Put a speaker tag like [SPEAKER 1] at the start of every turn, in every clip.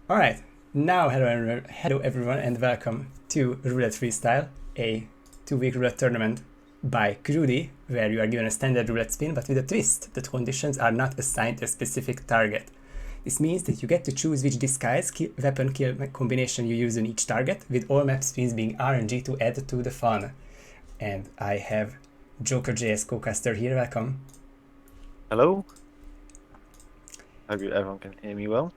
[SPEAKER 1] Alright, now hello everyone and welcome to Roulette Freestyle, a 2-week roulette tournament by Grudy, where you are given a standard roulette spin but with a twist that conditions are not assigned to a specific target. This means that you get to choose which disguise weapon kill combination you use on each target, with all map spins being RNG to add to the fun. And I have Jokerj as co-caster here, welcome.
[SPEAKER 2] Hello. Hope everyone can hear me well.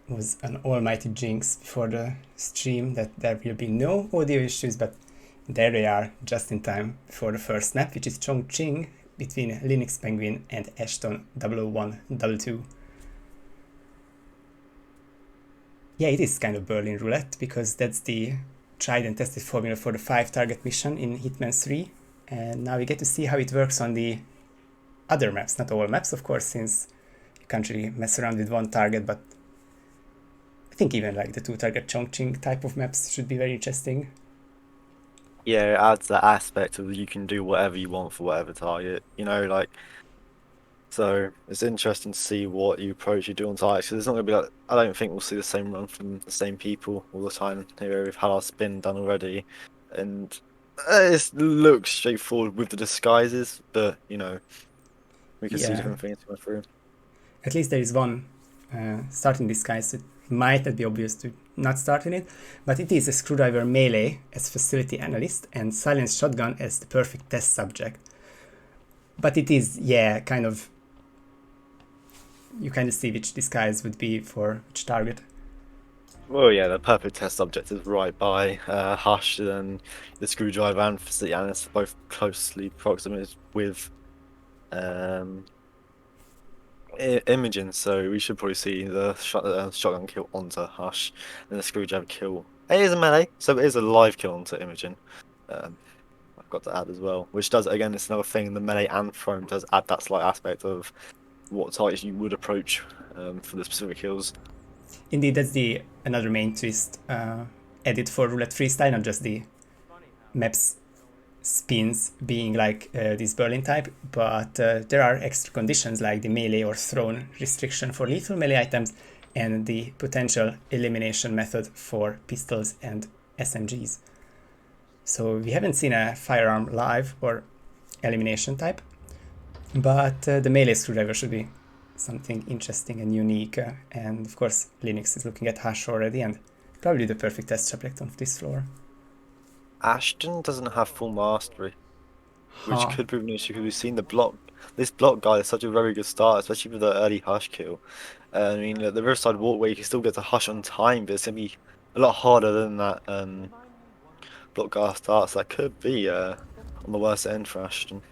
[SPEAKER 1] Was an almighty jinx before the stream that there will be no audio issues, but there they are just in time for the first map, which is Chongqing between Linux Penguin and Ashton00122. Yeah, it is kind of Berlin roulette because that's the tried and tested formula for the 5-target mission in Hitman 3, and now we get to see how it works on the other maps, not all maps of course, since you can't really mess around with one target, but I think even like the 2-target Chongqing type of maps should be very interesting.
[SPEAKER 2] Yeah, it adds that aspect of you can do whatever you want for whatever target, so it's interesting to see what approach you do on targets. Because it's not going to be like, I don't think we'll see the same run from the same people all the time. Here we've had our spin done already, and it looks straightforward with the disguises, but we can see
[SPEAKER 1] Yeah,
[SPEAKER 2] different things going through.
[SPEAKER 1] at least there is one starting disguise, so it might not be obvious to not start in it, but it is a screwdriver melee as facility analyst and silence shotgun as the perfect test subject. But it is, yeah, kind of, you kind of see which disguise would be for which target.
[SPEAKER 2] Well, yeah, the perfect test subject is right by Hush, and the screwdriver and facility analyst are both closely proximate with Imogen, so we should probably see the shotgun kill onto Hush and the screwdriver kill. It is a melee, so it is a live kill onto Imogen. I've got to add as well, which does, again, it's another thing, the melee and thrown does add that slight aspect of what targets you would approach for the specific kills.
[SPEAKER 1] Indeed, that's the another main twist added for Roulette Freestyle, not just the maps spins being like this Berlin type, but there are extra conditions like the melee or thrown restriction for lethal melee items and the potential elimination method for pistols and SMGs. So we haven't seen a firearm live or elimination type, but the melee screwdriver should be something interesting and unique, and of course Linux is looking at Hash already and probably the perfect test subject on this floor.
[SPEAKER 2] Ashton doesn't have full mastery, which
[SPEAKER 1] Huh.
[SPEAKER 2] could prove an issue because we've seen the block. This block guy is such a very good start, especially with the early Hush kill. I mean, the Riverside Walkway, you can still get to Hush on time, but it's gonna be a lot harder than that block guy starts. That could be on the worst end for Ashton.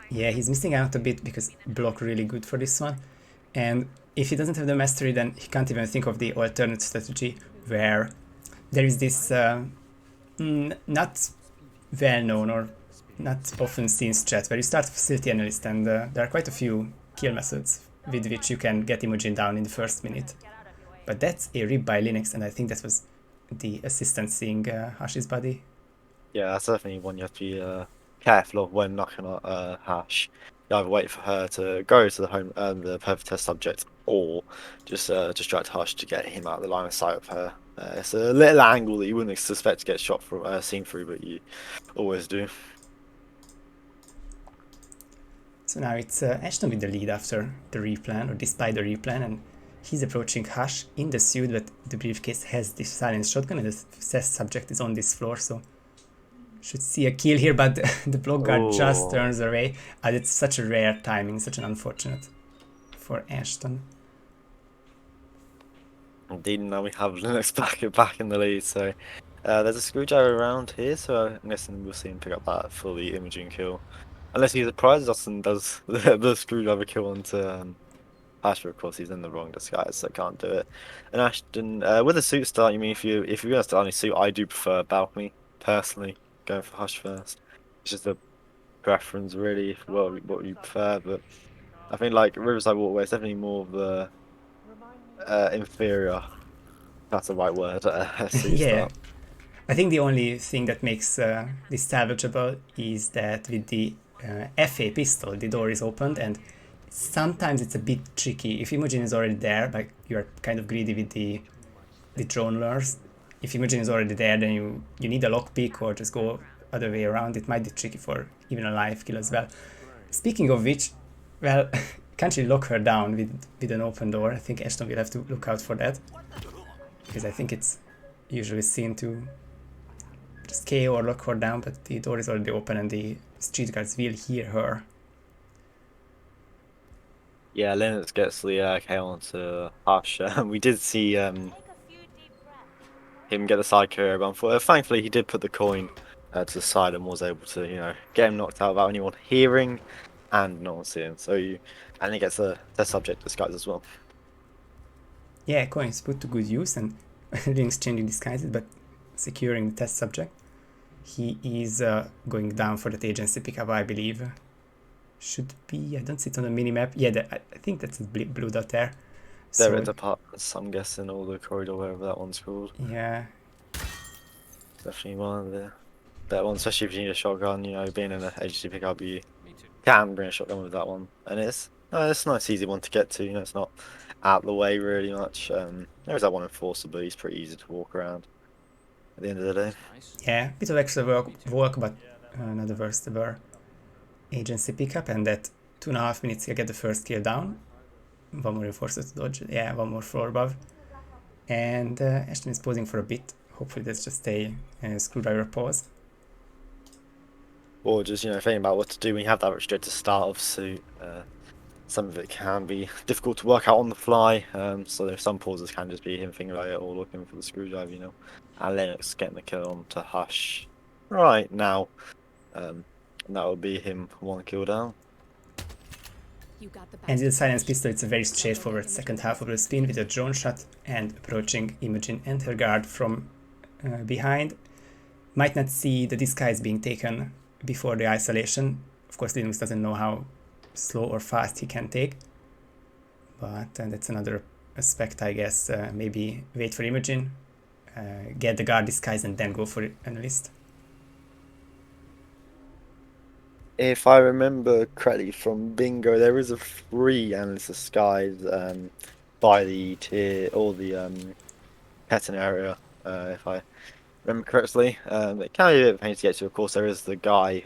[SPEAKER 1] Yeah, he's missing out a bit because block really good for this one. And if he doesn't have the mastery, then he can't even think of the alternate strategy where there is this not well known or not often seen strat where you start facility analyst, and there are quite a few kill methods with which you can get Imogen down in the first minute. But that's a rip by Linux, and I think that was the assistant seeing Hash's body.
[SPEAKER 2] Yeah, that's definitely one you have to be careful of when knocking on Hash. You either wait for her to go to the perfect test subject, or just distract Hush to get him out of the line of sight of her. It's a little angle that you wouldn't suspect to get shot from, seen through, but you always do.
[SPEAKER 1] So now it's Ashton with the lead after the replan, or despite the replan, and he's approaching Hush in the suit, but the briefcase has this silent shotgun and the test subject is on this floor, so should see a kill here, but the block guard just
[SPEAKER 2] Oh,
[SPEAKER 1] turns away. And it's such a rare timing, such an unfortunate for Ashton.
[SPEAKER 2] indeed, now we have Linux back in the lead. So there's a screwdriver around here, so I'm guessing we'll see him pick up that for the imaging kill. Unless he surprises us and does the screwdriver kill onto Ashton. Of course, he's in the wrong disguise, so can't do it. And Ashton, with a suit start, you mean if you're gonna start on a suit, I do prefer balcony personally, going for Hush first. It's just a preference, really, for what you prefer. But I think like Riverside Walkway is definitely more of the inferior. That's the right word. Suit
[SPEAKER 1] Yeah,
[SPEAKER 2] start.
[SPEAKER 1] I think the only thing that makes this salvageable is that with the FA pistol, the door is opened and sometimes it's a bit tricky. If Imogen is already there, like you're kind of greedy with the drone lures. If Imogen is already there, then you need a lockpick or just go other way around. It might be tricky for even a live kill as well. Speaking of which, well, can't you lock her down with an open door? I think Ashton will have to look out for that, because I think it's usually seen to just KO or lock her down, but the door is already open and the street guards will hear her.
[SPEAKER 2] Yeah, Linux gets the KO onto Hush. We did see him get the side carrier, but thankfully he did put the coin to the side and was able to, get him knocked out without anyone hearing and no one seeing. And he gets the subject disguise as well.
[SPEAKER 1] Yeah, coins put to good use, and Linux changing disguises, but securing the test subject. He is going down for that agency pickup, I believe. Should be, I don't see it on the minimap. Yeah, I think that's a blue dot there.
[SPEAKER 2] They're at apartments, I'm guessing, or the corridor, wherever that one's called.
[SPEAKER 1] Yeah.
[SPEAKER 2] Definitely one of the better ones, especially if you need a shotgun. Being in an agency pickup, you can bring a shotgun with that one. And it's a nice, easy one to get to. It's not out of the way really much. There's that one enforcer, but he's pretty easy to walk around at the end of the day.
[SPEAKER 1] Yeah, bit of extra work, but not the worst ever. Agency pickup, and that 2.5 minutes you get the first kill down. One more enforcer to dodge. Yeah, one more floor above. And Ashton is pausing for a bit. Hopefully that's just a screwdriver pause.
[SPEAKER 2] Or just, thinking about what to do when you have that restricted start of suit. Some of it can be difficult to work out on the fly. So there's some pauses can just be him thinking about it or looking for the screwdriver, And Lennox getting the kill on to Hush right now. And that would be him 1 kill down.
[SPEAKER 1] And with the silence pistol, it's a very straightforward second half of the spin with a drone shot and approaching Imogen and her guard from behind. Might not see the disguise being taken before the isolation. Of course, Linux doesn't know how slow or fast he can take, but that's another aspect, I guess. Maybe wait for Imogen, get the guard disguise, and then go for analyst.
[SPEAKER 2] If I remember correctly from Bingo, there is a free analyst disguise by the tier or the Petten area, if I remember correctly. It can be a bit of a pain to get to. Of course, there is the guy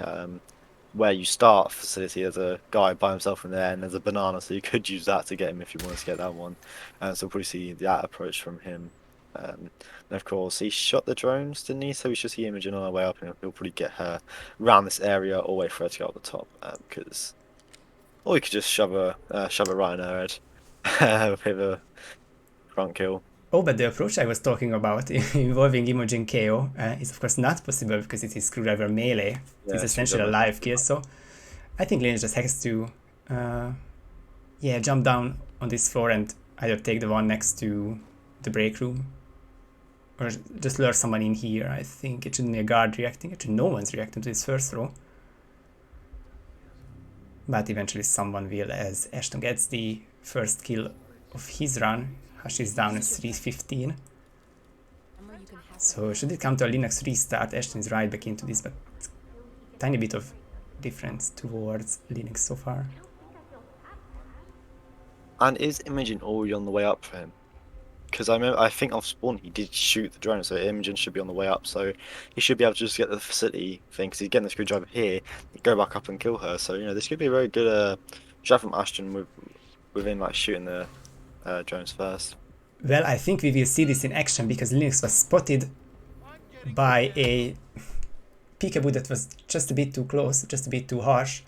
[SPEAKER 2] where you start facility. There's a guy by himself in there, and there's a banana, so you could use that to get him if you wanted to get that one. So we'll probably see that approach from him. And of course, he shot the drones, didn't he? So we should see Imogen on her way up, and he'll probably get her around this area or wait for her to go up the top. Or we could just shove her right in her head with a front kill.
[SPEAKER 1] Oh, but the approach I was talking about involving Imogen KO is of course not possible because it is screwdriver melee. Yeah, it's essentially a live kill, so I think Linux just has to jump down on this floor and either take the one next to the break room or just lure someone in here. I think it shouldn't be a guard reacting. Actually, no one's reacting to this first throw. But eventually someone will, as Ashton gets the first kill of his run. Hush is down at 3:15. So should it come to a Linux restart, Ashton is right back into this, but tiny bit of difference towards Linux so far.
[SPEAKER 2] And is Imogen already on the way up for him? Because I think off spawn he did shoot the drone, so Imogen should be on the way up, so he should be able to just get the facility thing, because he's getting the screwdriver here, go back up and kill her. So this could be a very good shot from Ashton within like shooting the drones first.
[SPEAKER 1] Well, I think we will see this in action because Linux was spotted by a peekaboo that was just a bit too close, just a bit too harsh,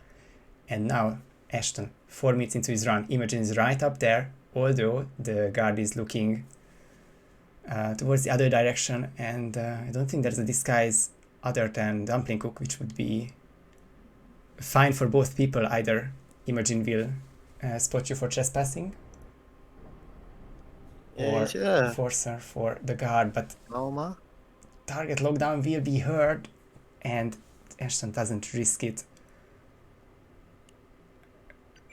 [SPEAKER 1] and now Ashton 4 minutes into his run. Imogen is right up there, although the guard is looking towards the other direction, and I don't think there's a disguise other than Dumpling Cook, which would be fine for both people. Either Imogen will spot you for trespassing or enforcer for the guard, but target lockdown will be heard and Ashton doesn't risk it.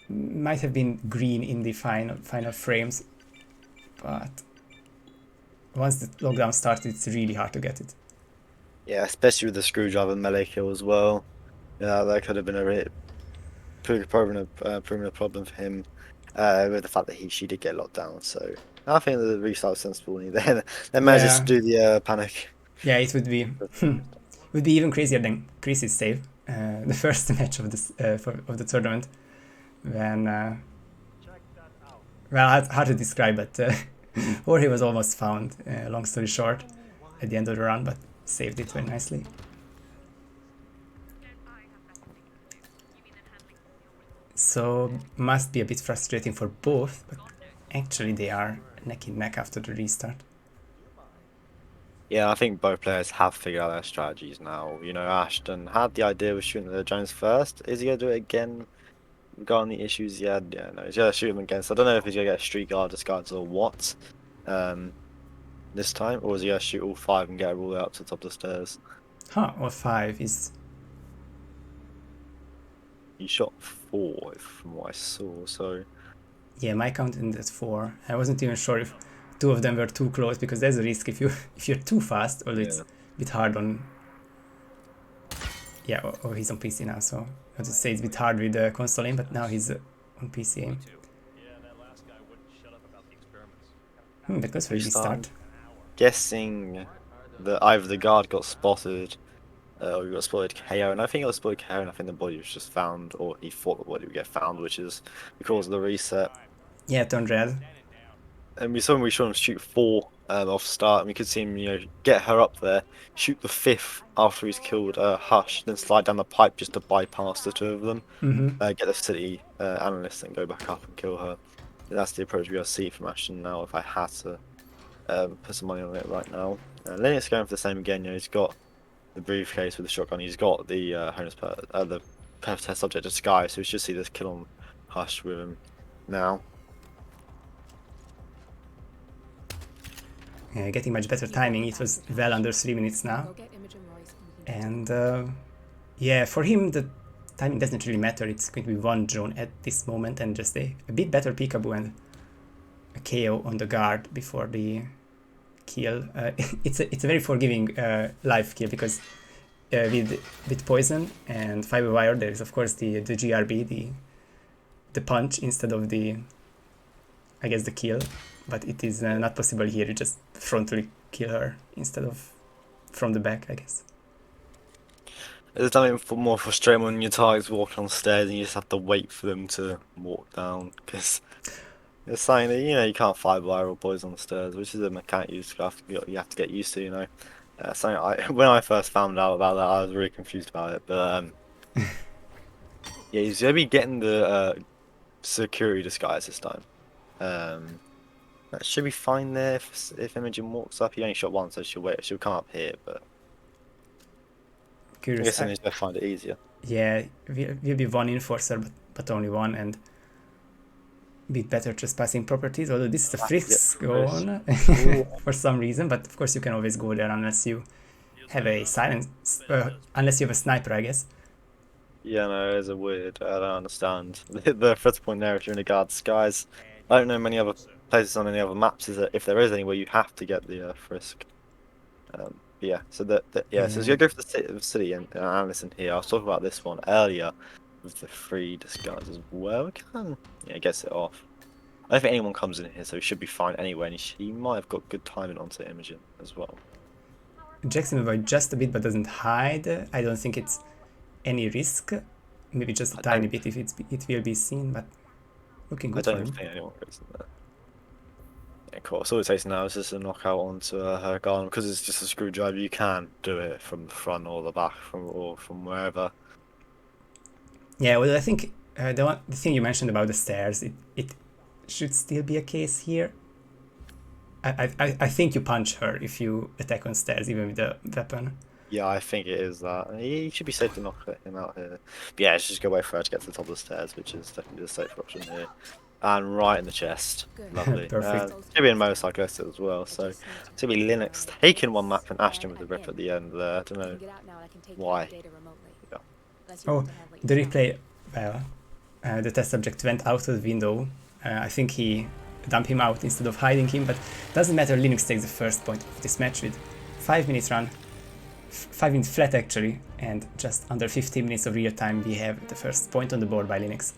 [SPEAKER 1] Might have been green in the final frames, but once the lockdown started, it's really hard to get it.
[SPEAKER 2] Yeah, especially with the screwdriver melee kill as well. Yeah, that could have been a proving a problem for him with the fact that she did get locked down. So I think the restart was sensible. They managed
[SPEAKER 1] Yeah,
[SPEAKER 2] to do the panic.
[SPEAKER 1] yeah, it would be even crazier than Chris's save, the first match of this of the tournament, when well, hard to describe, but Jorge was almost found. Long story short, at the end of the run, but saved it very nicely. So must be a bit frustrating for both, but actually they are neck in neck after the restart.
[SPEAKER 2] Yeah, I think both players have figured out their strategies now. Ashton had the idea of shooting the Jones first. Is he gonna do it again? Regarding the issues he had, yeah, no, he's gonna shoot him again. So I don't know if he's gonna get a street guard discards or what. This time, or is he gonna shoot all 5 and get it all the way up to the top of the stairs?
[SPEAKER 1] Huh, or 5 is...
[SPEAKER 2] He shot 4 from what I saw, so...
[SPEAKER 1] Yeah, my count ended at 4. I wasn't even sure if 2 of them were too close, because there's a risk if you're too fast, although it's a bit hard on... Yeah, or he's on PC now, so I would say it's a bit hard with the console aim, but now he's on PC aim. That goes for a start.
[SPEAKER 2] Guessing that either the guard got spotted or he got spotted KO, and I think it was spotted KO, and I think the body was just found, or he thought the body would get found, which is because of the reset.
[SPEAKER 1] Yeah, it turned red.
[SPEAKER 2] And we saw him shoot 4 off start, and we could see him, get her up there, shoot the 5th after he's killed Hush, then slide down the pipe just to bypass the 2 of them, get the city analyst and go back up and kill her. That's the approach we'll see from Ashton now. If I had to put some money on it right now, Linux going for the same again. He's got the briefcase with the shotgun. He's got the the perfect test subject disguise, so we should see this kill on Hush with him now.
[SPEAKER 1] Getting much better timing. It was well under 3 minutes now. And yeah, for him the timing doesn't really matter. It's going to be 1 drone at this moment and just a bit better peekaboo and a KO on the guard before the kill. It's a very forgiving live kill, because with poison and fiber wire there is of course the GRB, the punch instead of the, I guess, the kill. But it is not possible here. You just frontally kill her instead of from the back, I guess.
[SPEAKER 2] It's something more frustrating when your target's walking on stairs and you just have to wait for them to walk down, because it's saying that you can't fight viral boys on the stairs, which is a mechanic you have to get used to. Something when I first found out about that, I was really confused about it. But yeah, he's gonna be getting the security disguise this time. That should be fine there if Imogen walks up. He only shot 1, so she'll come up here, but
[SPEAKER 1] Curious.
[SPEAKER 2] I guess he's gonna find it easier.
[SPEAKER 1] Yeah, will be 1 enforcer, but only 1, and a bit better trespassing properties, although this is a frisk zone for some reason, but of course you can always go there unless you have a silence, unless you have a sniper, I guess.
[SPEAKER 2] Yeah, no, it's a weird, I don't understand. The first point there, if you're in a guard disguise, I don't know many other places on any other maps, is that if there is anywhere you have to get the frisk. Yeah, so so you go for the city and analyst in here. I was talking about this one earlier with the 3 disguises. Well, we can, yeah, gets it off. I don't think anyone comes in here, so he should be fine anyway. And he might have got good timing onto Imogen as well.
[SPEAKER 1] Jackson avoid just a bit, but doesn't hide. I don't think it's any risk. Maybe just a tiny bit if it will be seen, but looking good for him.
[SPEAKER 2] I don't think anyone goes in there. Yeah, cool. So all it takes now is just a knockout onto her gun, because it's just a screwdriver. You can do it from the front or the back, from wherever. Yeah,
[SPEAKER 1] well, I think the thing you mentioned about the stairs, it should still be a case here. I think you punch her if you attack on stairs, even with the weapon.
[SPEAKER 2] Yeah, I think it is that. He should be safe to knock him out here. But yeah, let's just go wait for her to get to the top of the stairs, which is definitely the safer option here. And right in the chest. Lovely.
[SPEAKER 1] Perfect.
[SPEAKER 2] Should be in motorcyclist as well, so it's going to be Linux taking 1 map and Ashton with the rip at the end there. I don't know why. Yeah.
[SPEAKER 1] Oh, the replay, well, the test subject went out of the window. I think he dumped him out instead of hiding him, but doesn't matter. Linux takes the first point of this match with 5 minutes run. 5 minutes flat actually, and just under 15 minutes of real time we have the first point on the board by Linux.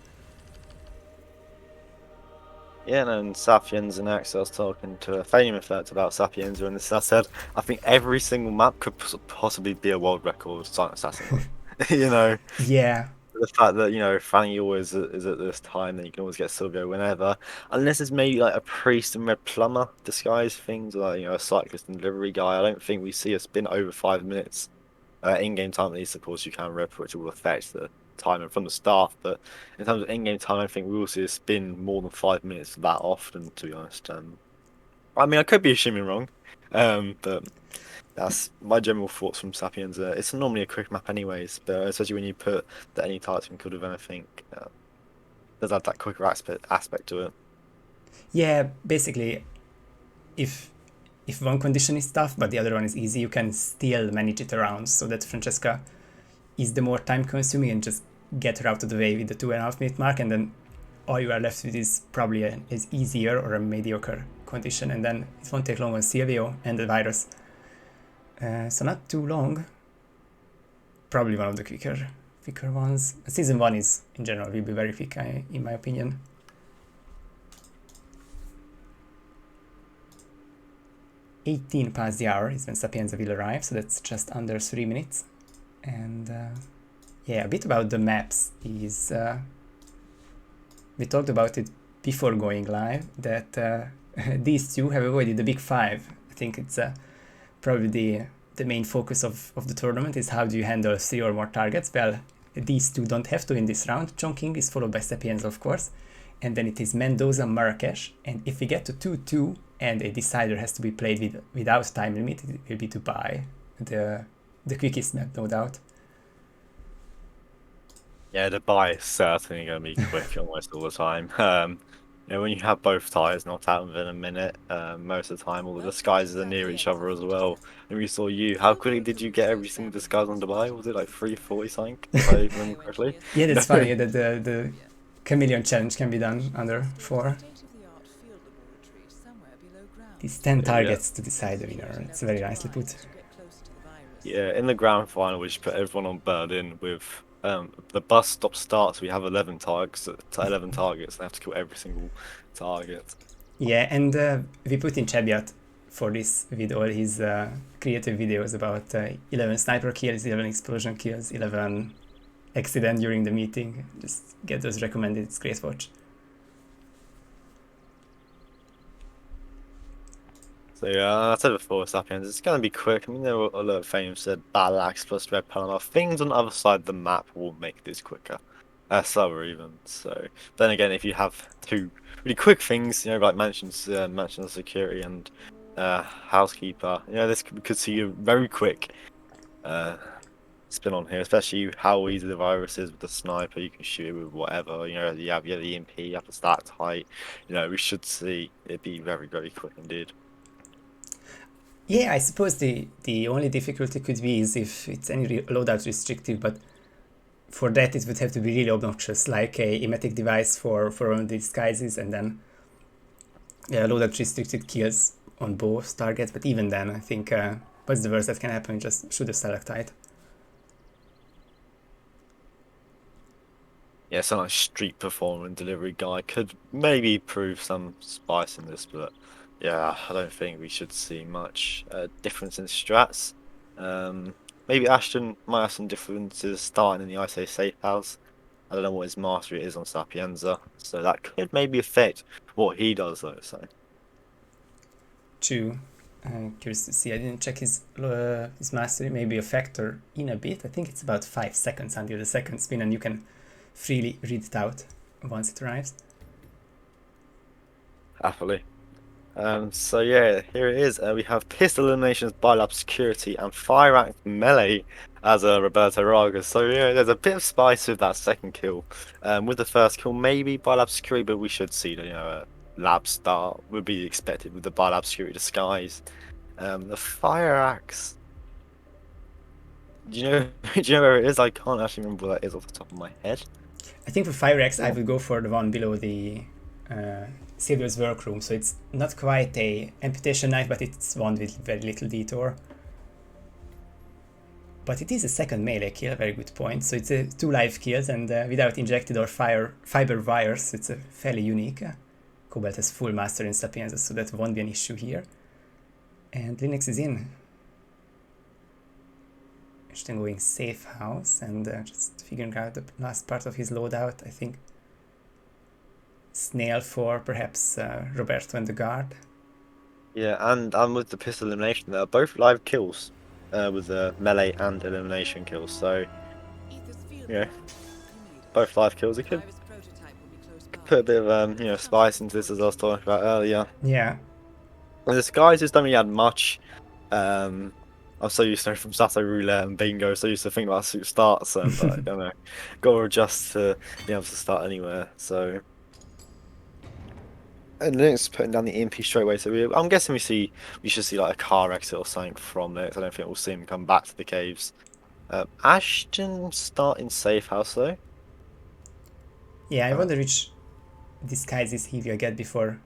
[SPEAKER 2] Yeah, and Sapienza next. I was talking to a Fame Effect about Sapienza, and this I said, I think every single map could possibly be a world record Silent Assassin. You know,
[SPEAKER 1] Yeah,
[SPEAKER 2] the fact that, you know, Fanny always is at this time, then you can always get Silvio whenever. Unless it's maybe like a priest and red plumber disguise things, like, you know, a cyclist and delivery guy. I don't think we see a spin over 5 minutes. In-game time, at least, of course, you can rip, which will affect the timer from the start. But in terms of in-game time, I think we will see a spin more than 5 minutes that often, to be honest. I mean, I could be assuming wrong, but that's my general thoughts from Sapienza. It's normally a quick map anyways, but especially when you put the any types and could have anything, does add that quicker aspect to it.
[SPEAKER 1] yeah. Basically, if one condition is tough but the other one is easy, you can still manage it around so that Francesca is the more time consuming and just get her out of the way with the 2.5 minute mark, and then all you are left with is probably an easier or a mediocre condition, and then it won't take long on Silvio and the virus. So not too long. Probably one of the quicker ones. Season 1 is in general will be very quick, in my opinion. "18 past the hour is when Sapienza will arrive, so that's just under 3 minutes. And yeah, a bit about the maps is we talked about it before going live, that these two have avoided the big five. I think it's probably the main focus of the tournament is how do you handle 3 or more targets. Well, these two don't have to in this round. Chongqing is followed by Sapienza, of course, and then it is Mendoza, Marrakesh, and if we get to 2-2 and a decider has to be played without time limit, it will be Dubai, the quickest map, no doubt.
[SPEAKER 2] Yeah, the buy is certainly going to be quick almost all the time. You know, when you have both tires knocked out within a minute, most of the time all the disguises are near each other as well. And we saw you. How quickly did you get every single disguise on Dubai? Was it like 340 something, if I remember correctly?
[SPEAKER 1] Yeah, that's funny that the chameleon challenge can be done under 4. These 10 targets to decide the winner. It's very nicely put.
[SPEAKER 2] Yeah, in the grand final, we just put everyone on Berlin with the bus stop starts. We have 11 targets. 11 targets. They have to kill every single target.
[SPEAKER 1] Yeah, and we put in Chebiat for this with all his creative videos about 11 sniper kills, 11 explosion kills, 11 accident during the meeting. Just get those recommended. It's great watch.
[SPEAKER 2] So yeah, I said before, Sapiens, it's going to be quick. I mean, there were a lot of Fame said battle axe plus red Palomar. Things on the other side of the map will make this quicker. Slower even. So then again, if you have two really quick things, you know, like mansion security and housekeeper, you know, this could see a very quick spin on here, especially how easy the virus is with the sniper. You can shoot it with whatever. You know, you have the EMP, you have the stacked height. You know, we should see it be very, very quick indeed.
[SPEAKER 1] Yeah, I suppose the only difficulty could be is if it's any loadout restrictive, but for that it would have to be really obnoxious, like a emetic device for one of the disguises, and then loadout restricted kills on both targets. But even then, I think what's the worst that can happen? Just shoot a stalactite.
[SPEAKER 2] Yeah, some like street performer and delivery guy could maybe prove some spice in this, but yeah, I don't think we should see much difference in strats. Maybe Ashton might have some differences starting in the ISO safe house. I don't know what his mastery is on Sapienza, so that could maybe affect what he does though. So
[SPEAKER 1] True. Curious to see. I didn't check his mastery. Maybe a factor in a bit. I think it's about 5 seconds until the second spin, and you can freely read it out once it arrives.
[SPEAKER 2] happily. So yeah, here it is. We have pistol eliminations, Bilab security, and fire act melee as Roberto Raga. So yeah, there's a bit of spice with that second kill. With the first kill, maybe Bilab security, but we should see the lab start would be expected with the Bilab security disguise. The fire axe. Do you know? Do you know where it is? I can't actually remember where that is off the top of my head.
[SPEAKER 1] I think for fire axe, I would go for the one below the Silvio's workroom, so it's not quite a amputation knife, but it's one with very little detour. but it is a second melee kill, very good point. So it's 2 live kills and without injected or fiber wires, it's fairly unique. Cobalt has full master in Sapienza, so that won't be an issue here. And Linux is in. Ashton going safe house and just figuring out the last part of his loadout, I think. Snail for perhaps Roberto and the guard.
[SPEAKER 2] Yeah, and with the pistol elimination, they're both live kills with the melee and elimination kills. So, yeah, both live kills. It could put a bit of spice into this, as I was talking about earlier.
[SPEAKER 1] Yeah.
[SPEAKER 2] And the disguises don't really add much. I'm so used to from Sato Roulette and Bingo, so used to think about suit starts, but I don't know. Got to adjust to being able to start anywhere. So, and Linux putting down the EMP straight away. So I'm guessing we should see like a car exit or something from Linux. I don't think we'll see him come back to the caves. Ashton starting safe house though.
[SPEAKER 1] Yeah, I wonder which disguises he will get before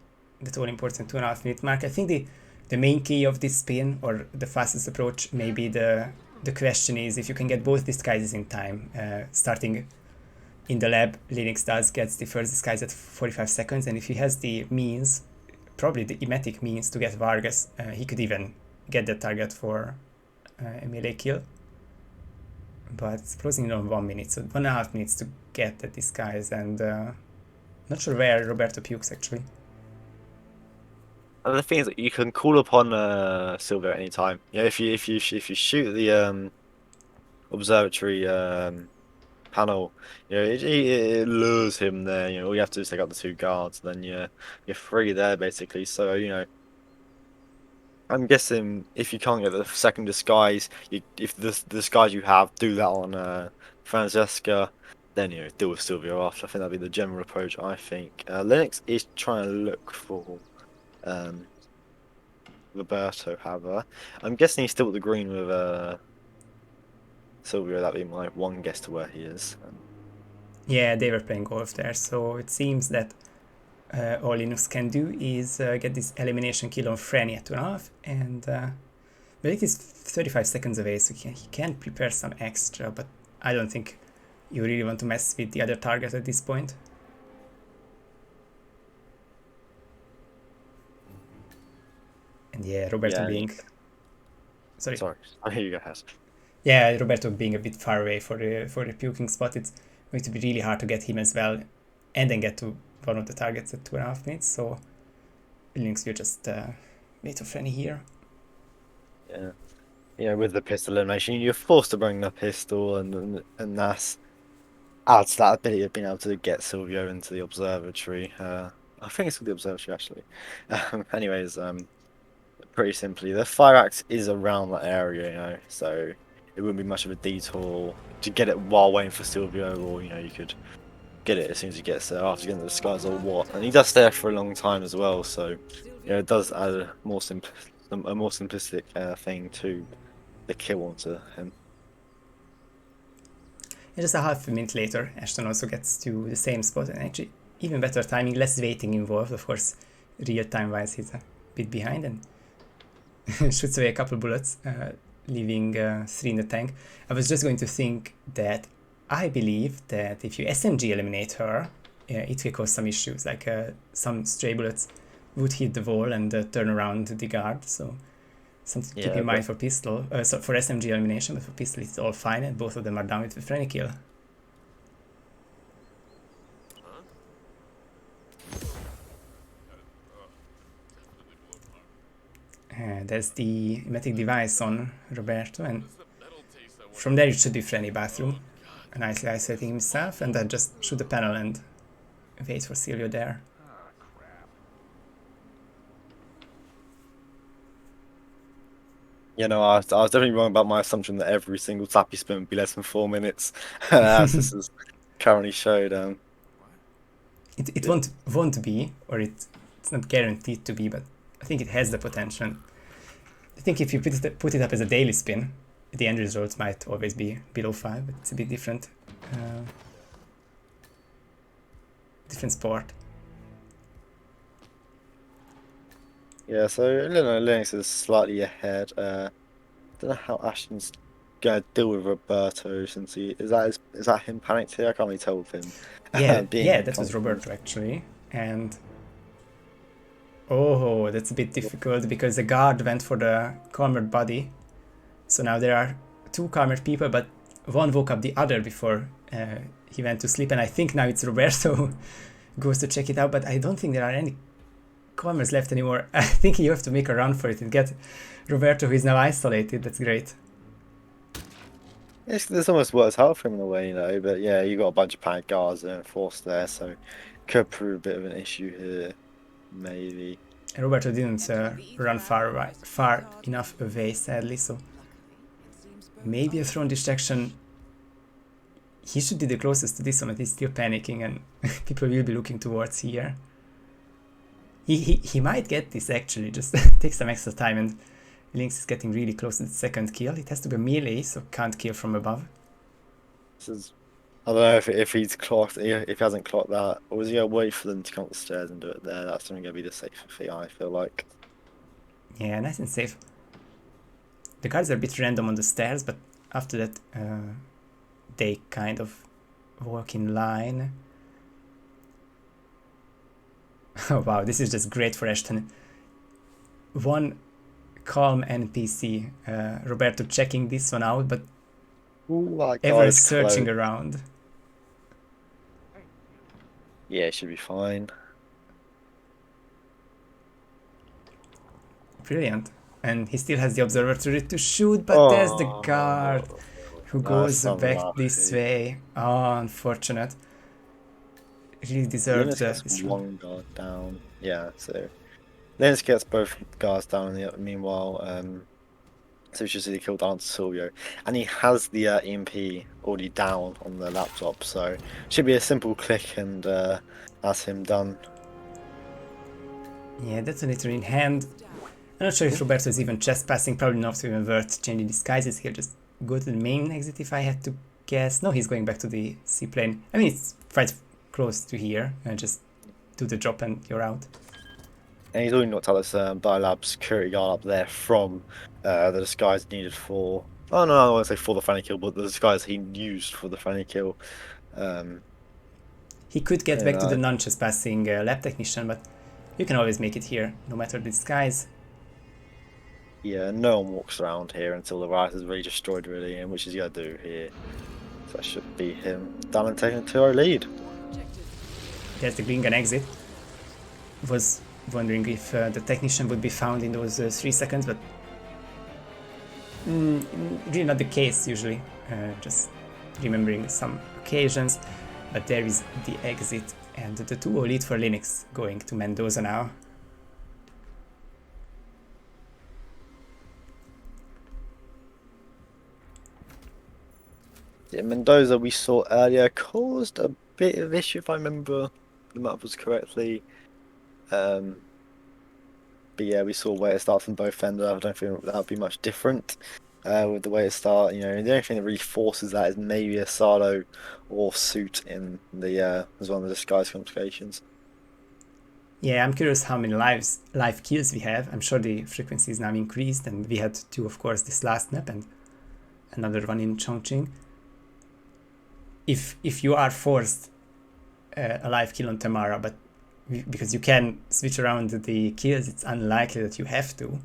[SPEAKER 1] that all important 2.5 minute mark. I think the main key of this spin, or the fastest approach, maybe the question is if you can get both disguises in time. Starting in the lab, Linux gets the first disguise at 45 seconds, and if he has the means, probably the emetic means to get Vargas, he could even get the target for a melee kill. But it's closing in on 1 minute, so 1.5 minutes to get the disguise, and not sure where Roberto pukes actually.
[SPEAKER 2] And the thing is that you can call upon Silver at any time. Yeah, if you shoot the observatory panel, it lures him there. All you have to do is take out the 2 guards, then you're free there basically. So I'm guessing if you can't get the second disguise, if the disguise you have, do that on Francesca, then deal with Sylvia after. I think that'd be the general approach. I think Linux is trying to look for Roberto, however. I'm guessing he's still at the green with Sylvia. That'd be my one guess to where he is.
[SPEAKER 1] Yeah, they were playing golf there, so it seems that all Linux can do is get this elimination kill on Franny at 2.5, and but it is 35 seconds away, so he can prepare some extra, but I don't think you really want to mess with the other target at this point. And yeah, Roberto being... Sorry.
[SPEAKER 2] I hear you guys.
[SPEAKER 1] Yeah, Roberto being a bit far away for the puking spot, it's going to be really hard to get him as well, and then get to one of the targets at 2.5 minutes, so Linux will just wait for Franny here.
[SPEAKER 2] Yeah, with the pistol elimination, you're forced to bring the pistol, and that's adds to that ability of being able to get Silvio into the observatory. I think it's called the observatory actually. Anyways, pretty simply, the fire axe is around that area, so it wouldn't be much of a detour to get it while waiting for Silvio, or you could get it as soon as he gets there after getting the disguise or what. And he does stay there for a long time as well, so it does add a more simplistic thing to the kill onto him.
[SPEAKER 1] And just a half a minute later, Ashton also gets to the same spot, and actually even better timing, less waiting involved. Of course, real time wise, he's a bit behind and shoots away a couple bullets, leaving 3 in the tank. I was just going to think that I believe that if you SMG eliminate her, it will cause some issues, like some stray bullets would hit the wall and turn around the guard, so something to keep in mind for pistol, so for SMG elimination, but for pistol it's all fine, and both of them are down with the Franny kill. There's the emetic device on Roberto, and from there it should be Franny bathroom, nicely isolating himself, and then just shoot the panel and wait for Silvio there.
[SPEAKER 2] I was definitely wrong about my assumption that every single tappy spin would be less than 4 minutes, as this is currently showed.
[SPEAKER 1] It won't be, or it's not guaranteed to be, but I think it has the potential. I think if you put it up as a daily spin, the end results might always be below 5, but it's a bit different. Different sport.
[SPEAKER 2] Yeah, so Linux is slightly ahead. Don't know how Ashton's gonna deal with Roberto since he is that him panicked here? I can't really tell with him.
[SPEAKER 1] Yeah,
[SPEAKER 2] Being
[SPEAKER 1] yeah, that was Roberto actually. And oh, that's a bit difficult because the guard went for the calmer body. So now there are two calmer people, but one woke up the other before he went to sleep. And I think now it's Roberto who goes to check it out, but I don't think there are any calmers left anymore. I think you have to make a run for it and get Roberto, who is now isolated. That's great.
[SPEAKER 2] This almost works out for him in a way, you know. But yeah, you got a bunch of panic guards and forced there, so could prove a bit of an issue here, maybe.
[SPEAKER 1] And Roberto didn't run far enough away, sadly, so maybe a thrown distraction. He should be the closest to this one, but he's still panicking and people will be looking towards here. He might get this actually, just take some extra time, and Lynx is getting really close to the second kill. It has to be melee, so can't kill from above.
[SPEAKER 2] This is, I don't know if he's clocked, if he hasn't clocked that, or is he gonna wait for them to come up the stairs and do it there? That's gonna be the safer thing, I feel like.
[SPEAKER 1] Yeah, nice and safe. The guards are a bit random on the stairs, but after that they kind of walk in line. Oh wow, this is just great for Ashton. One calm NPC, Roberto checking this one out, but ever searching around.
[SPEAKER 2] Yeah, it should be fine.
[SPEAKER 1] Brilliant. And he still has the observatory to shoot, but there's the guard who goes back this way. Oh, unfortunate. Really deserved this
[SPEAKER 2] one guard down. Yeah, so Linus gets both guards down. Meanwhile, so he's just killed down to Silvio, and he has the EMP already down on the laptop. So should be a simple click, and that's him done.
[SPEAKER 1] Yeah, detonator in hand. I'm not sure if Roberto is even chest passing. Probably not even worth changing disguises. He'll just go to the main exit if I had to guess. No, he's going back to the seaplane. I mean, it's quite close to here. Just do the drop and you're out.
[SPEAKER 2] And he's already knocked out this Biolab security guard up there from the disguise needed for... Oh no, I don't want to say for the friendly kill, but the disguise he used for the friendly kill.
[SPEAKER 1] He could get back to the non-chest passing lab technician, but you can always make it here, no matter the disguise.
[SPEAKER 2] Yeah, no one walks around here until the riot is really destroyed, really, and which is gonna do here. So that should be him done and taking to our lead.
[SPEAKER 1] There's the green gun exit. Was wondering if the technician would be found in those 3 seconds, but really not the case usually. Just remembering some occasions. But there is the exit, and the 2-0 lead for Linux going to Mendoza now.
[SPEAKER 2] Yeah, Mendoza we saw earlier caused a bit of issue if I remember the map was correctly. But yeah, we saw where it starts from both ends. I don't think that would be much different with the way it starts. You know, the only thing that really forces that is maybe a Salo or Suit in the as one of the disguise complications.
[SPEAKER 1] Yeah, I'm curious how many live kills we have. I'm sure the frequency is now increased, and we had 2, of course, this last map and another one in Chongqing. If you are forced a live kill on Tamara, but because you can switch around the kills, it's unlikely that you have to.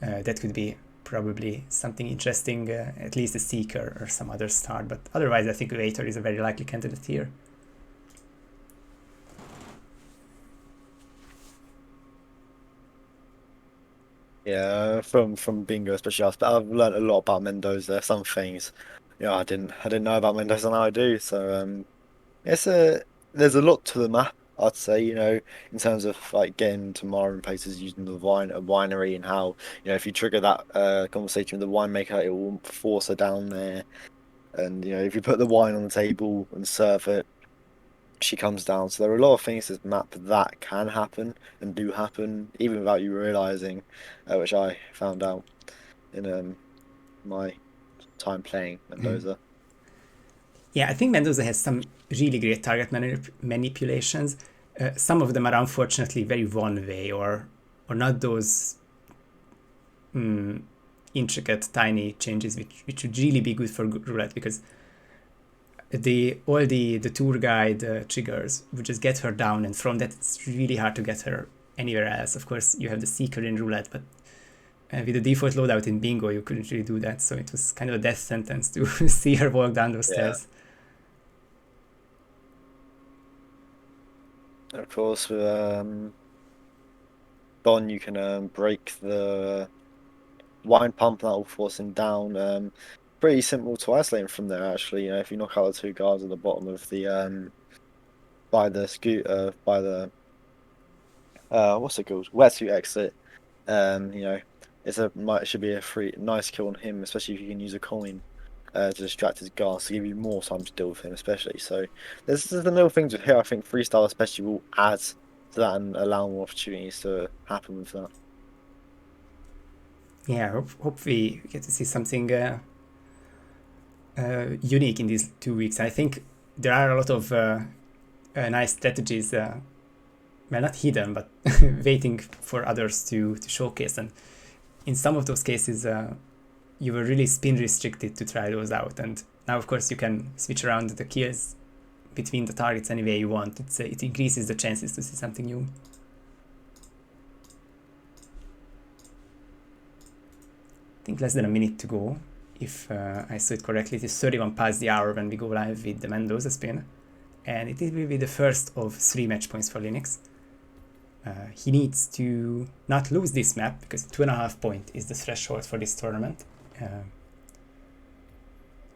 [SPEAKER 1] That could be probably something interesting, at least a Seeker or some other star, but otherwise I think Waiter is a very likely candidate here.
[SPEAKER 2] Yeah, from Bingo especially, I've learned a lot about Mendoza. Some things, I didn't know about Mendoza, now I do. So there's a lot to the map, I'd say. In terms of like getting to Mara places using the winery, and how if you trigger that conversation with the winemaker, it will force her down there. And if you put the wine on the table and serve it, she comes down. So there are a lot of things to this map that can happen and do happen even without you realizing, which I found out in my time playing Mendoza.
[SPEAKER 1] Yeah, I think Mendoza has some really great target manipulations. Some of them are unfortunately very one way or not those intricate, tiny changes which would really be good for roulette, because all the tour guide triggers would just get her down, and from that it's really hard to get her anywhere else. Of course, you have the seeker in roulette, but with the default loadout in bingo, you couldn't really do that. So it was kind of a death sentence to see her walk down those stairs.
[SPEAKER 2] Of course, with Don, you can break the wine pump, that will force him down. Pretty simple to isolate him from there, actually. You know, if you knock out the two guards at the bottom of the by the scooter, by the what's it called, wetsuit exit, you know, it should be a nice kill on him, especially if you can use a coin to distract his guards to give you more time to deal with him, especially. So there's the little things with here. I think freestyle especially will add to that and allow more opportunities to happen with that.
[SPEAKER 1] Yeah, hopefully we get to see something unique in these 2 weeks. I think there are a lot of nice strategies, well, not hidden, but waiting for others to showcase. And in some of those cases, you were really spin restricted to try those out. And now, of course, you can switch around the kills between the targets any way you want. It increases the chances to see something new. I think less than a minute to go. If I saw it correctly, it is 31 past the hour when we go live with the Mendoza spin. And it will be the first of 3 match points for Linux. He needs to not lose this map, because 2.5 points is the threshold for this tournament.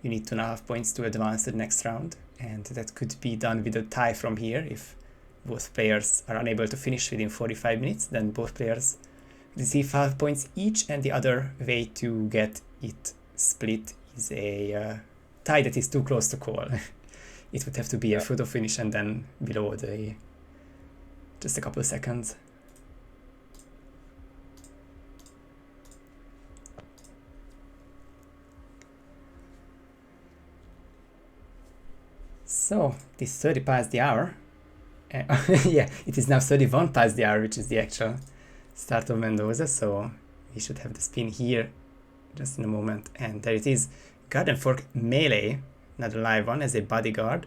[SPEAKER 1] You need 2.5 points to advance to the next round, and that could be done with a tie from here. If both players are unable to finish within 45 minutes, then both players receive 5 points each, and the other way to get it split is a tie that is too close to call. It would have to be a photo finish and then below just a couple of seconds. So it is 30 past the hour. Yeah, it is now 31 past the hour, which is the actual start of Mendoza. So we should have the spin here just in a moment. And there it is. Garden Fork Melee, another live one, as a bodyguard.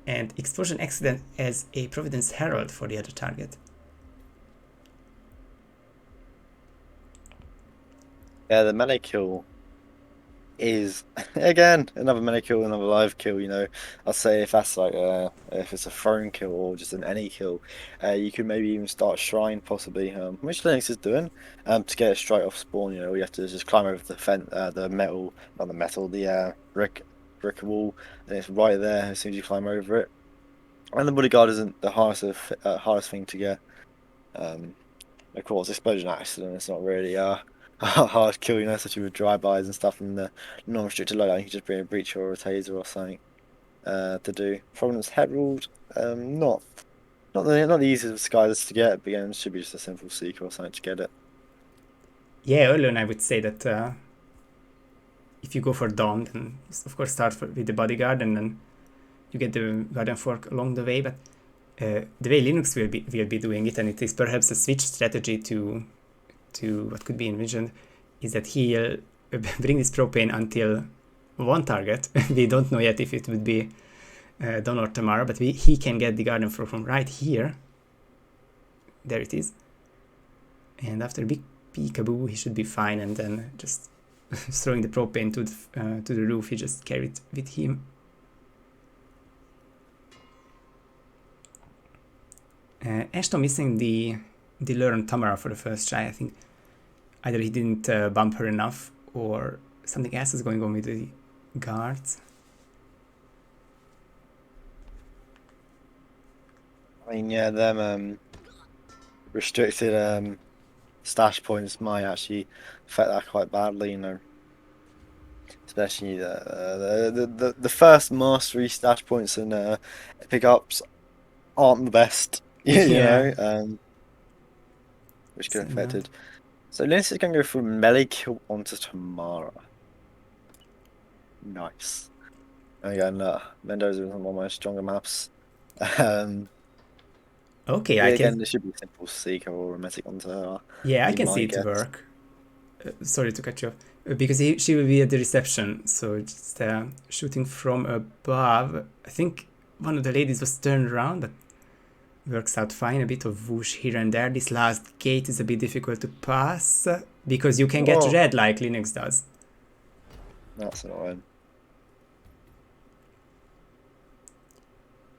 [SPEAKER 1] And Explosion Accident as a Providence Herald for the other target.
[SPEAKER 2] Yeah, the melee kill is again another melee kill, another live kill. You know, I'd say if that's like if it's a thrown kill or just an any kill, you could maybe even start shrine possibly, which Linux is doing, to get it straight off spawn. You know, you have to just climb over the metal, not the metal, the brick wall, and it's right there as soon as you climb over it. And the bodyguard isn't the hardest thing to get. Of course, explosion accident. It's not really hard kill, you know, especially with drive-bys and stuff in the non-restricted loadout. You can just bring a breacher or a taser or something to do. Providence Herald, not the easiest of skies to get, but again, it should be just a simple seeker or something to get it.
[SPEAKER 1] Yeah, early on I would say that if you go for Dawn, then of course start with the bodyguard, and then you get the Garden Fork along the way. But the way Linux will be doing it, and it is perhaps a switch strategy to what could be envisioned, is that he'll bring this propane until one target. We don't know yet if it would be Don or Tamara, but he can get the Garden Fork from right here. There it is. And after a big peekaboo, he should be fine, and then just throwing the propane to the roof, he just carried it with him. Ashton missing the lure on Tamara for the first try. I think either he didn't bump her enough, or something else is going on with the guards.
[SPEAKER 2] I mean, yeah, them restricted stash points might actually affect that quite badly, you know. Especially the first mastery stash points and pickups aren't the best, you know, which get affected. So Linus is going to go for melee kill onto Tamara. Nice. And again, Mendoza is one of my stronger maps.
[SPEAKER 1] Okay,
[SPEAKER 2] again, this should be a simple seeker or romantic onto her.
[SPEAKER 1] Yeah, I can see it work. Sorry to cut you off. because she will be at the reception, so just shooting from above. I think one of the ladies was turned around, but works out fine. A bit of whoosh here and there. This last gate is a bit difficult to pass because you can get red like Linux does.
[SPEAKER 2] That's annoying.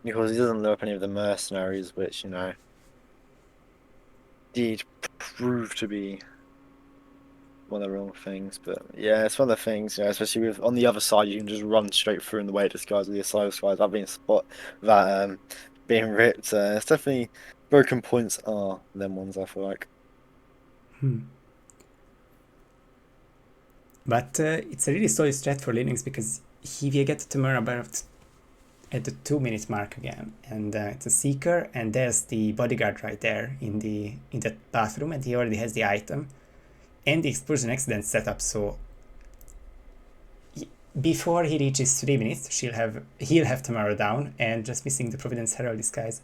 [SPEAKER 2] Because he doesn't look up any of the mercenaries, which, you know, did prove to be one of the wrong things. But yeah, it's one of the things, you know, especially with on the other side, you can just run straight through in the way it disguises the asylum skies. I've been spot that being ripped. It's definitely broken points are them ones, I feel like.
[SPEAKER 1] But it's a really solid strat for Linux because he will get tomorrow about at the 2 minute mark again, and it's a seeker, and there's the bodyguard right there in that bathroom, and he already has the item and the explosion accident set up. So before he reaches 3 minutes, he'll have tomorrow down, and just missing the Providence Herald disguise.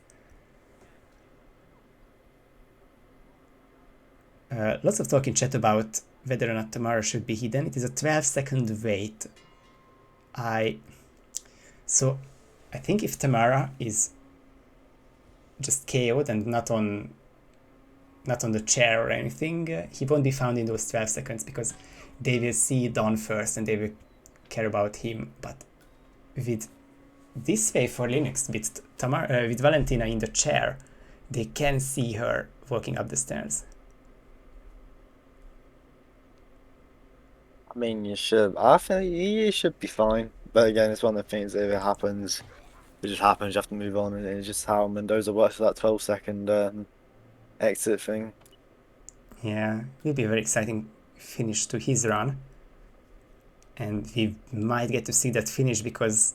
[SPEAKER 1] Lots of talk in chat about whether or not tomorrow should be hidden. It is a 12-second wait. So I think if Tamara is just KO'd and not on the chair or anything, he won't be found in those 12 seconds because they will see Don first and they will care about him. But with this way for Linux, with Valentina in the chair, they can see her walking up the stairs.
[SPEAKER 2] I mean, you should. I think you should be fine. But again, it's one of the things that if it happens, it just happens. You have to move on, and it's just how Mendoza works for that 12-second exit thing.
[SPEAKER 1] Yeah, it will be a very exciting finish to his run. And we might get to see that finish because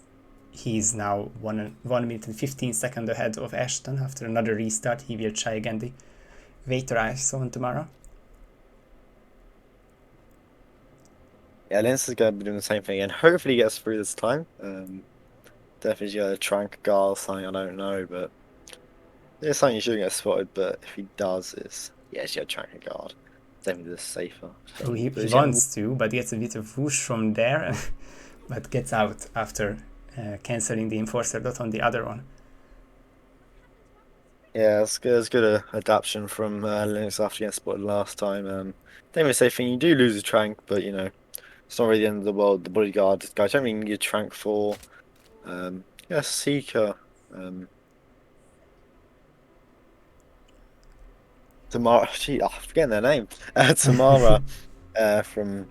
[SPEAKER 1] he's now 1 minute and 15 seconds ahead of Ashton. After another restart, he will try again the Waiter Ice on tomorrow.
[SPEAKER 2] Yeah, Linus is going to be doing the same thing, and hopefully he gets through this time. Definitely got a trank guard or something, I don't know, but it's something you shouldn't get spotted, but if he does, it's, yeah, he's got a trank guard. Definitely the safer.
[SPEAKER 1] So he wants to, but gets a bit of whoosh from there, but gets out after cancelling the enforcer dot on the other one.
[SPEAKER 2] Yeah, it's good. It's good adaptation from Linux after getting spotted last time. Definitely a safe thing. You do lose a trank, but you know, it's not really the end of the world. The bodyguard guys don't really need a trank for. Yeah, Seeker. Tamara. Gee, I'm forgetting their name. Tamara from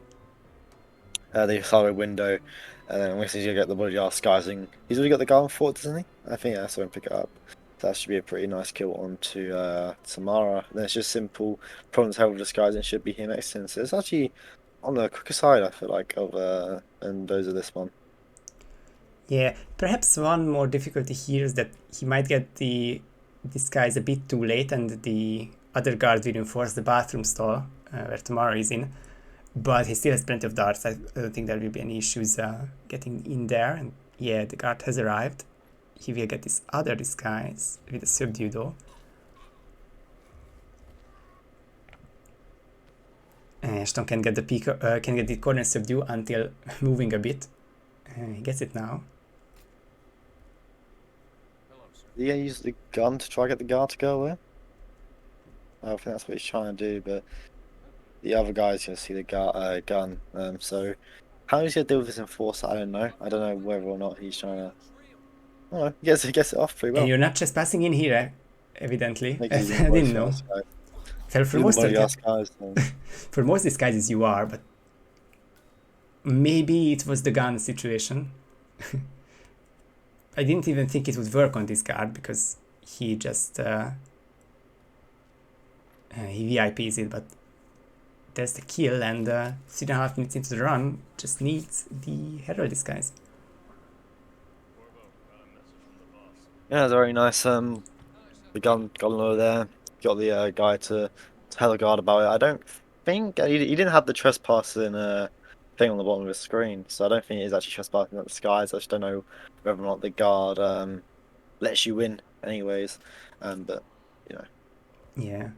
[SPEAKER 2] the silo window. And then once he's gonna get the bodyguard disguising, he's already got the Garden Fort, doesn't he? I think I saw him pick it up. That should be a pretty nice kill onto Tamara. Then it's just simple Providence Herald disguising should be him next to him. So it's actually on the quicker side, I feel like, of and those are this one.
[SPEAKER 1] Yeah, perhaps one more difficulty here is that he might get the disguise a bit too late, and the other guard will enforce the bathroom stall where Tamara is in. But he still has plenty of darts. I don't think there will be any issues getting in there. And yeah, the guard has arrived. He will get this other disguise with a subdue though. Ashton can get the corner subdue until moving a bit. He gets it now.
[SPEAKER 2] Are you gonna use the gun to try to get the guard to go away? I think that's what he's trying to do, but the other guy's gonna see the gun. So how he's gonna deal with this enforcer, I don't know. I don't know whether or not he's trying to. Oh, he gets it off pretty well.
[SPEAKER 1] And you're not just passing in here, evidently. I didn't know. Well, for most disguises you are, but maybe it was the gun situation. I didn't even think it would work on this guard because he just he VIPs it, but there's the kill, and 3.5 minutes into the run just needs the Herald disguise.
[SPEAKER 2] Yeah, it's very nice. The gun over there. Got the guy to tell the guard about it. I don't think he didn't have the trespassing thing on the bottom of his screen, so I don't think he's actually trespassing at the skies. I just don't know whether or not the guard lets you in, anyways. But you know.
[SPEAKER 1] Yeah.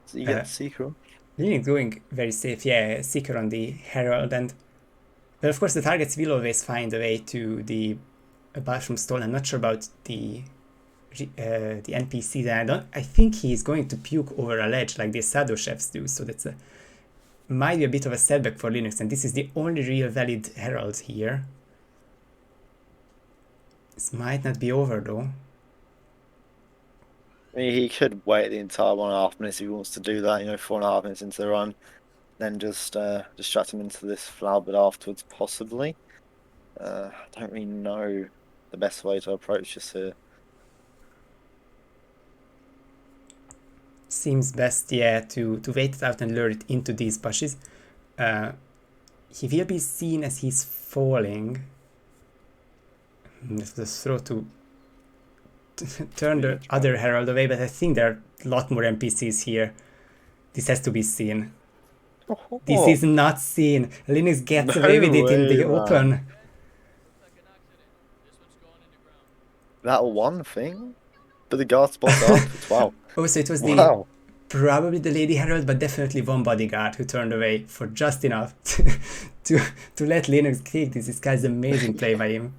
[SPEAKER 2] So you get the secret.
[SPEAKER 1] Linux going very safe, yeah, Seeker on the Herald, and well, of course the targets will always find a way to the bathroom stall. I'm not sure about the NPC there. I think he's going to puke over a ledge like the Shadow Chefs do, so that's might be a bit of a setback for Linux, and this is the only real valid Herald here. This might not be over though.
[SPEAKER 2] I mean, he could wait the entire 1.5 minutes if he wants to do that, 4.5 minutes into the run, then just distract him into this flower bit afterwards, possibly. I don't really know the best way to approach this here.
[SPEAKER 1] Seems best, yeah, to wait it out and lure it into these bushes. He will be seen as he's falling. Just throw to turn the other Herald away, but I think there are a lot more NPCs here. This has to be seen. This is not seen. Linux gets away with it in the open.
[SPEAKER 2] That one thing? But the guard spots up. Wow.
[SPEAKER 1] Oh, so it was probably the Lady Herald, but definitely one bodyguard who turned away for just enough to let Linux kick this. This guy's amazing play by him.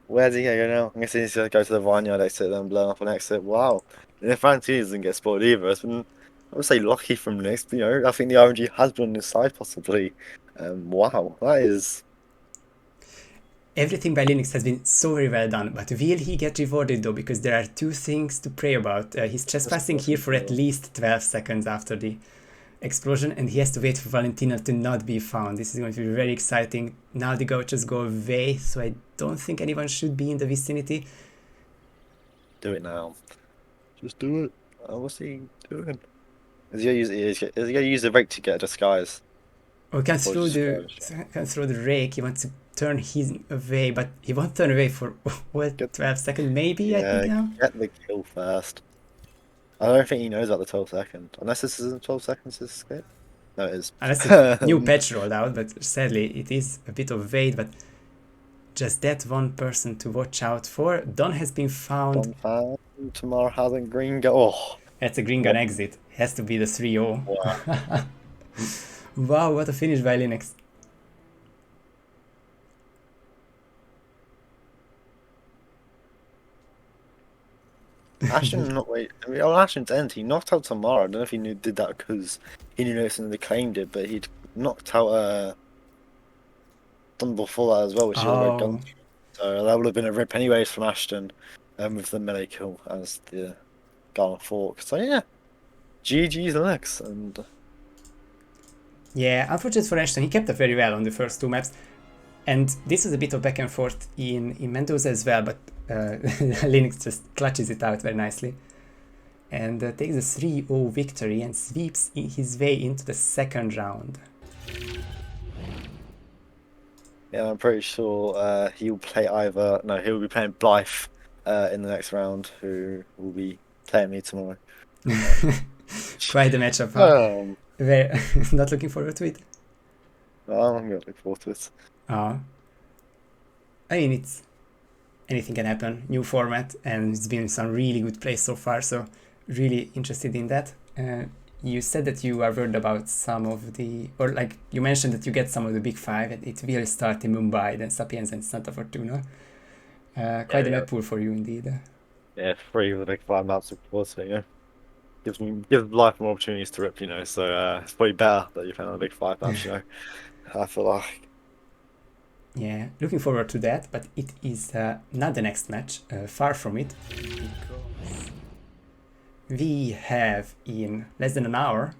[SPEAKER 2] Where's he gonna go now? I'm guessing he's gonna go to the vineyard exit, then blow up an exit. Wow. And if Francine doesn't get spotted either, it's been, I would say, lucky from Linux. But, I think the RNG has been on his side possibly. Wow, that is.
[SPEAKER 1] Everything by Linux has been so very well done, but will he get rewarded though? Because there are two things to pray about. He's trespassing here for at least 12 seconds after the explosion, and he has to wait for Valentina to not be found. This is going to be very exciting. Now the gauchos go away, so I don't think anyone should be in the vicinity.
[SPEAKER 2] Do it now. Just do it. What's he doing? Is he gonna use the rake to get a disguise?
[SPEAKER 1] Oh, can't throw the rake. He wants to turn his away, but he won't turn away for 12 seconds, maybe.
[SPEAKER 2] Yeah,
[SPEAKER 1] I think now.
[SPEAKER 2] Get the kill first. I don't think he knows about the 12 second. Unless this isn't 12 seconds to escape. No, it is.
[SPEAKER 1] Unless a new patch rolled out, but sadly it is a bit of wait, but just that one person to watch out for. Don has been found.
[SPEAKER 2] Tomorrow has a green gun. Oh.
[SPEAKER 1] That's a green gun exit. Has to be the 3-0.
[SPEAKER 2] Wow.
[SPEAKER 1] Wow, what a finish by Linux.
[SPEAKER 2] Ashton's end. He knocked out Tamara. I don't know if he did that because he knew Nixon claimed it, but he'd knocked out done before that as well, which is a red gun. So that would have been a rip anyways from Ashton, with the melee kill as the Garner Fork. So yeah, GG's Linux. And
[SPEAKER 1] yeah, unfortunate for Ashton, he kept up very well on the first two maps, and this was a bit of back and forth in Mendoza as well, but Linux just clutches it out very nicely and takes a 3-0 victory and sweeps his way into the second round.
[SPEAKER 2] Yeah, I'm pretty sure he'll play he'll be playing Blythe in the next round, who will be playing me tomorrow.
[SPEAKER 1] Quite the matchup, huh? Not looking forward to it?
[SPEAKER 2] Well, I'm going to look forward to it.
[SPEAKER 1] I mean, anything can happen, new format, and it's been some really good plays so far, so really interested in that. You said that you are worried about some of or like you mentioned that you get some of the big five, and it will start in Mumbai, then Sapienza and Santa Fortuna. Quite a map pool for you indeed.
[SPEAKER 2] Yeah, 3 of the big 5 maps, of course, gives life more opportunities to rip, so it's probably better that you're playing on the big 5 maps, I feel like.
[SPEAKER 1] Yeah, looking forward to that, but it is not the next match, far from it, because we have in less than an hour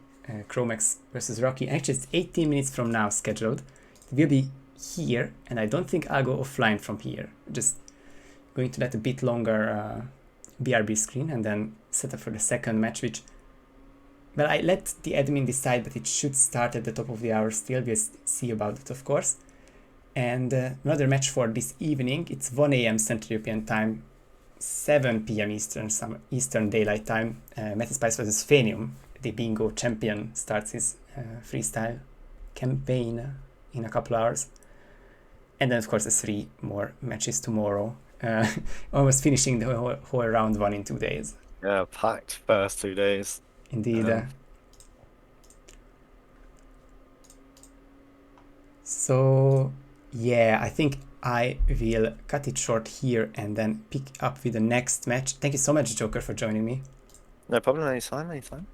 [SPEAKER 1] Chromex versus Rocky. Actually, it's 18 minutes from now scheduled. It will be here, and I don't think I'll go offline from here. Just going to let a bit longer BRB screen and then set up for the second match, which, well, I let the admin decide, but it should start at the top of the hour still. We'll see about it, of course. And another match for this evening, it's 1 a.m. Central European Time, 7 p.m. Eastern Daylight Time. Metaspice vs Phanium, the bingo champion, starts his freestyle campaign in a couple hours. And then, of course, the 3 more matches tomorrow. Almost finishing the whole, round 1 in 2 days.
[SPEAKER 2] Yeah, packed first 2 days.
[SPEAKER 1] Indeed. So yeah, I think I will cut it short here and then pick up with the next match. Thank you so much, Joker, for joining me.
[SPEAKER 2] No problem, anytime, anytime.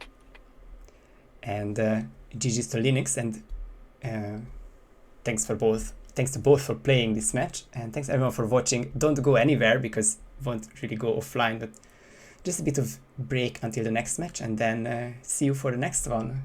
[SPEAKER 1] And GG's to Linux, and thanks to both for playing this match, and thanks everyone for watching. Don't go anywhere because it won't really go offline, but just a bit of break until the next match, and then see you for the next one.